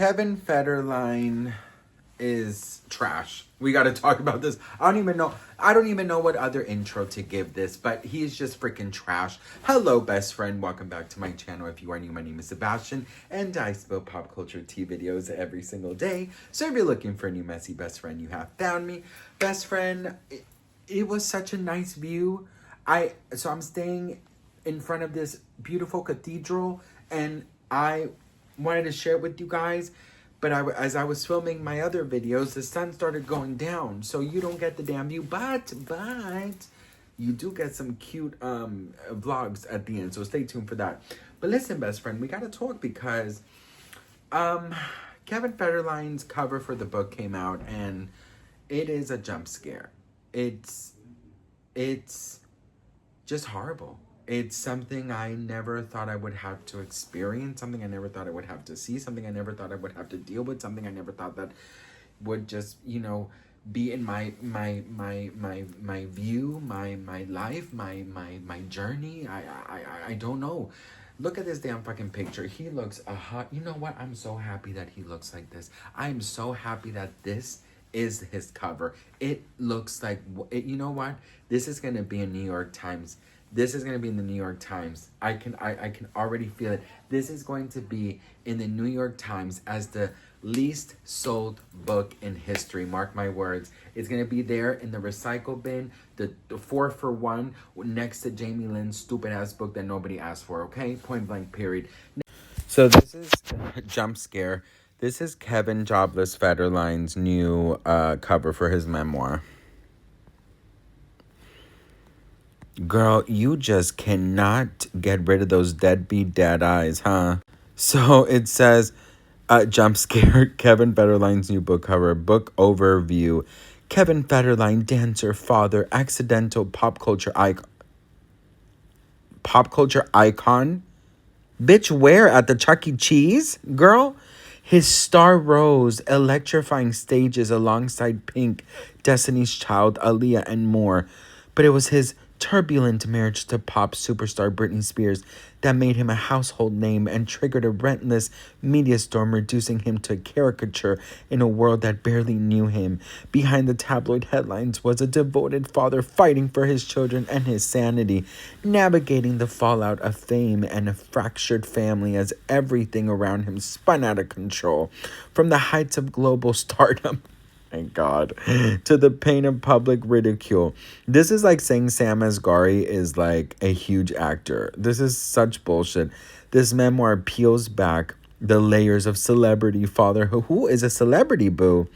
Kevin Federline is trash. We got to talk about this. I don't even know what other intro to give this, but he's just freaking trash. Hello, best friend. Welcome back to my channel. If you are new, my name is Sebastian, and I spill pop culture tea videos every single day. So if you're looking for a new messy best friend, you have found me. Best friend, it was such a nice view. So I'm staying in front of this beautiful cathedral, and I wanted to share it with you guys. But as I was filming my other videos, the sun started going down. So you don't get the damn view. But you do get some cute vlogs at the end. So stay tuned for that. But listen, best friend, we got to talk because Kevin Federline's cover for the book came out. And it is a jump scare. It's just horrible. It's something I never thought I would have to experience, something I never thought I would have to see, something I never thought I would have to deal with, something I never thought that would just, be in my view, my life, my journey. I don't know. Look at this damn fucking picture. He looks a hot. You know what? I'm so happy that he looks like this. I'm so happy that this is his cover. It looks like, you know what? This is going to be in New York Times. This is going to be in the New York Times. I can already feel it. This is going to be in the New York Times as the least sold book in history. Mark my words. It's going to be there in the recycle bin, the 4-for-1, next to Jamie Lynn's stupid ass book that nobody asked for, okay? Point blank, period. So this is Jump Scare. This is Kevin Jobless Federline's new cover for his memoir. Girl, you just cannot get rid of those deadbeat dad eyes, huh? So it says, Jump Scare, Kevin Federline's new book cover, book overview. Kevin Federline, dancer, father, accidental pop culture icon. Pop culture icon? Bitch, where? At the Chuck E. Cheese? Girl? His star rose, electrifying stages alongside Pink, Destiny's Child, Aaliyah, and more. But it was his turbulent marriage to pop superstar Britney Spears that made him a household name and triggered a relentless media storm, reducing him to a caricature in a world that barely knew him. Behind the tabloid headlines was a devoted father fighting for his children and his sanity, navigating the fallout of fame and a fractured family as everything around him spun out of control. From the heights of global stardom, thank God, to the pain of public ridicule. This is like saying Sam Asghari is like a huge actor. This is such bullshit. This memoir peels back the layers of celebrity fatherhood. Who is a celebrity, boo?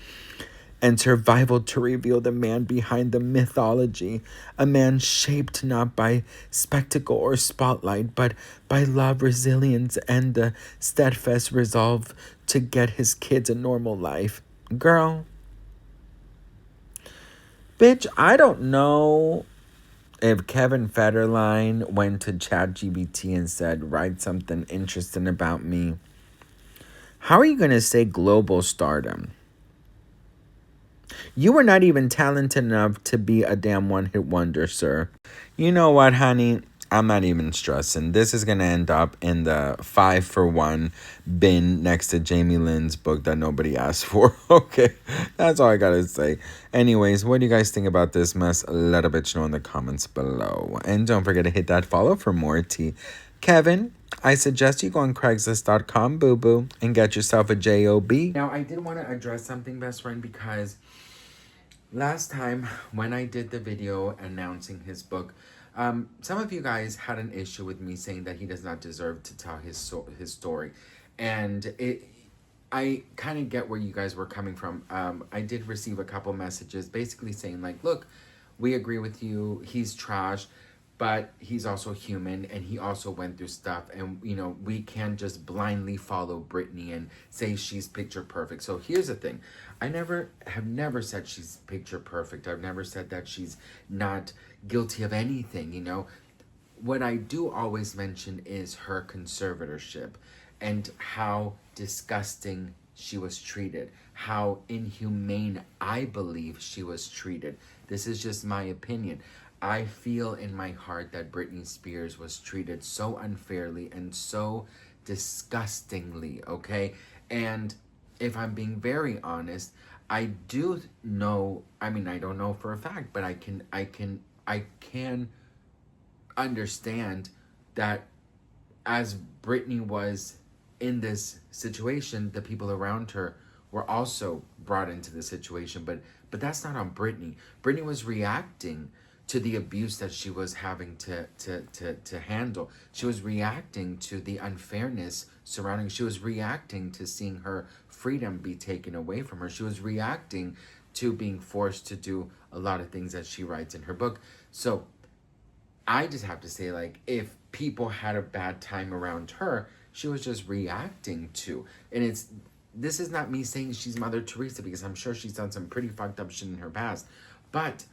And survival to reveal the man behind the mythology. A man shaped not by spectacle or spotlight, but by love, resilience, and the steadfast resolve to get his kids a normal life. Girl. Bitch, I don't know if Kevin Federline went to ChatGPT and said, write something interesting about me. How are you going to say global stardom? You were not even talented enough to be a damn one-hit wonder, sir. You know what, honey? I'm not even stressing. This is going to end up in the 5-for-1 bin next to Jamie Lynn's book that nobody asked for. Okay, that's all I got to say. Anyways, what do you guys think about this mess? Let a bitch know in the comments below. And don't forget to hit that follow for more tea. Kevin, I suggest you go on Craigslist.com, boo-boo, and get yourself a job. Now, I did want to address something, best friend, because last time when I did the video announcing his book, some of you guys had an issue with me saying that he does not deserve to tell his story. And I kind of get where you guys were coming from. I did receive a couple messages basically saying like, look, we agree with you. He's trash, but he's also human and he also went through stuff. And, we can't just blindly follow Brittany and say she's picture perfect. So here's the thing. I have never said she's picture perfect. I've never said that she's not guilty of anything, What I do always mention is her conservatorship and how disgusting she was treated, how inhumane I believe she was treated. This is just my opinion. I feel in my heart that Britney Spears was treated so unfairly and so disgustingly, okay? And if I'm being very honest, I do know, I mean, I don't know for a fact, but I can understand that as Brittany was in this situation, the people around her were also brought into the situation. But that's not on Brittany. Brittany was reacting to the abuse that she was having to handle. She was reacting to the unfairness surrounding. She was reacting to seeing her freedom be taken away from her. She was reacting to being forced to do a lot of things that she writes in her book. So I just have to say, like, if people had a bad time around her, she was just reacting to. And this is not me saying she's Mother Teresa, because I'm sure she's done some pretty fucked up shit in her past. But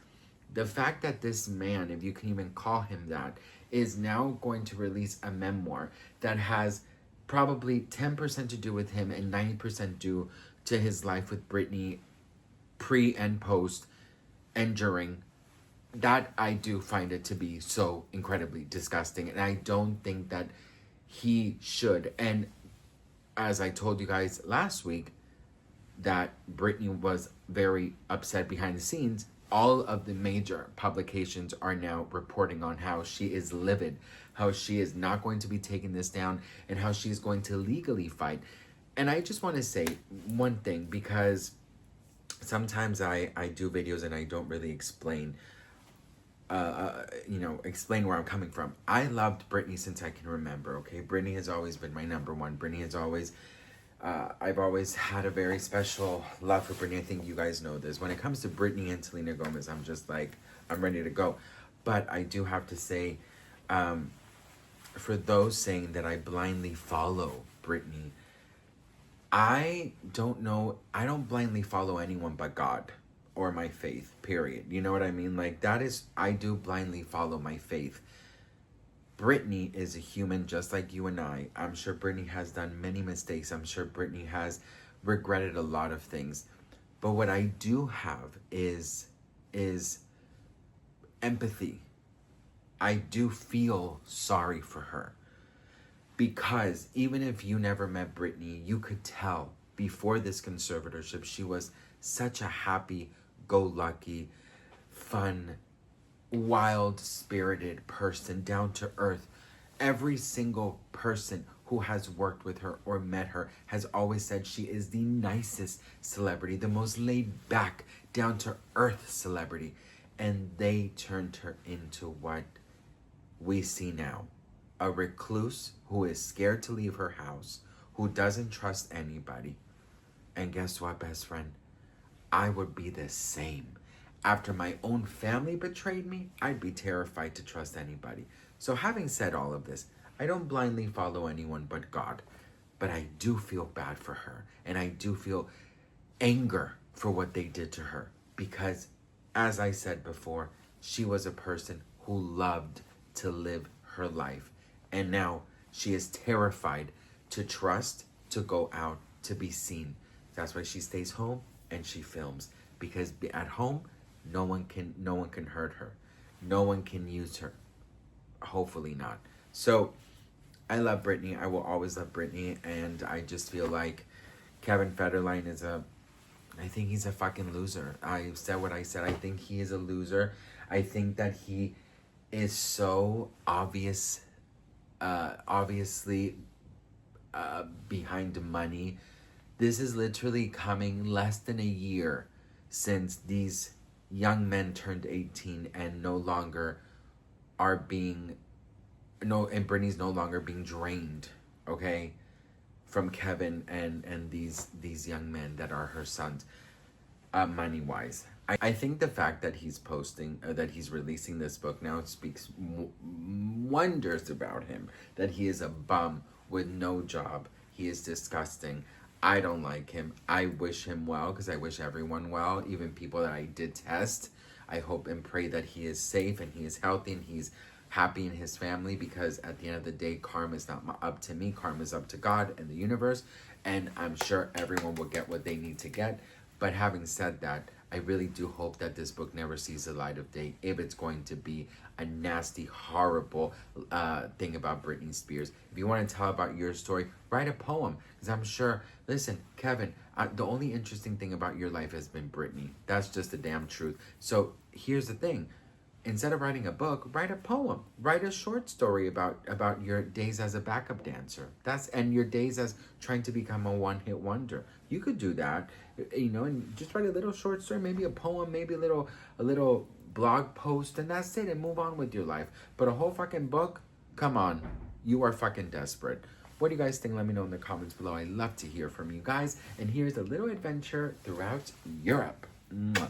the fact that this man, if you can even call him that, is now going to release a memoir that has probably 10% to do with him and 90% due to his life with Britney pre and post and during, that I do find it to be so incredibly disgusting. And I don't think that he should. And as I told you guys last week, that Britney was very upset behind the scenes. All of the major publications are now reporting on how she is livid, how she is not going to be taking this down, and how she is going to legally fight. And I just want to say one thing, because sometimes I do videos and I don't really explain explain where I'm coming from. I loved Britney since I can remember, okay? Britney has always been my number one. Britney has always, I've always had a very special love for Britney. I think you guys know this. When it comes to Britney and Selena Gomez, I'm just like, I'm ready to go. But I do have to say, for those saying that I blindly follow Britney, I don't know, I don't blindly follow anyone but God or my faith, period. You know what I mean? Like, that is, I do blindly follow my faith. Britney is a human just like you and I. I'm sure Britney has done many mistakes. I'm sure Britney has regretted a lot of things. But what I do have is empathy. I do feel sorry for her. Because even if you never met Britney, you could tell before this conservatorship, she was such a happy-go-lucky, fun, wild-spirited person, down to earth. Every single person who has worked with her or met her has always said she is the nicest celebrity, the most laid-back, down-to-earth celebrity. And they turned her into what we see now. A recluse who is scared to leave her house, who doesn't trust anybody. And guess what, best friend? I would be the same. After my own family betrayed me, I'd be terrified to trust anybody. So having said all of this, I don't blindly follow anyone but God. But I do feel bad for her. And I do feel anger for what they did to her. Because, as I said before, she was a person who loved to live her life. And now she is terrified to trust, to go out, to be seen. That's why she stays home and she films. Because at home, no one can hurt her. No one can use her. Hopefully not. So I love Britney. I will always love Britney. And I just feel like Kevin Federline is I think he's a fucking loser. I said what I said. I think he is a loser. I think that he is so obviously behind the money. This is literally coming less than a year since these young men turned 18 and no longer are being, no, and Britney's no longer being drained, okay, from Kevin and these young men that are her sons, money wise. I think the fact that he's posting, that he's releasing this book now speaks wonders about him. That he is a bum with no job. He is disgusting. I don't like him. I wish him well, because I wish everyone well, even people that I detest. I hope and pray that he is safe and he is healthy and he's happy in his family, because at the end of the day, karma is not up to me. Karma is up to God and the universe. And I'm sure everyone will get what they need to get. But having said that, I really do hope that this book never sees the light of day if it's going to be a nasty, horrible thing about Britney Spears. If you want to tell about your story, write a poem. Because I'm sure, listen, Kevin, the only interesting thing about your life has been Britney. That's just the damn truth. So here's the thing. Instead of writing a book, write a poem. Write a short story about your days as a backup dancer. And your days as trying to become a one-hit wonder. You could do that, and just write a little short story, maybe a poem, maybe a little blog post, and that's it, and move on with your life. But a whole fucking book? Come on. You are fucking desperate. What do you guys think? Let me know in the comments below. I love to hear from you guys. And here's a little adventure throughout Europe. Mwah.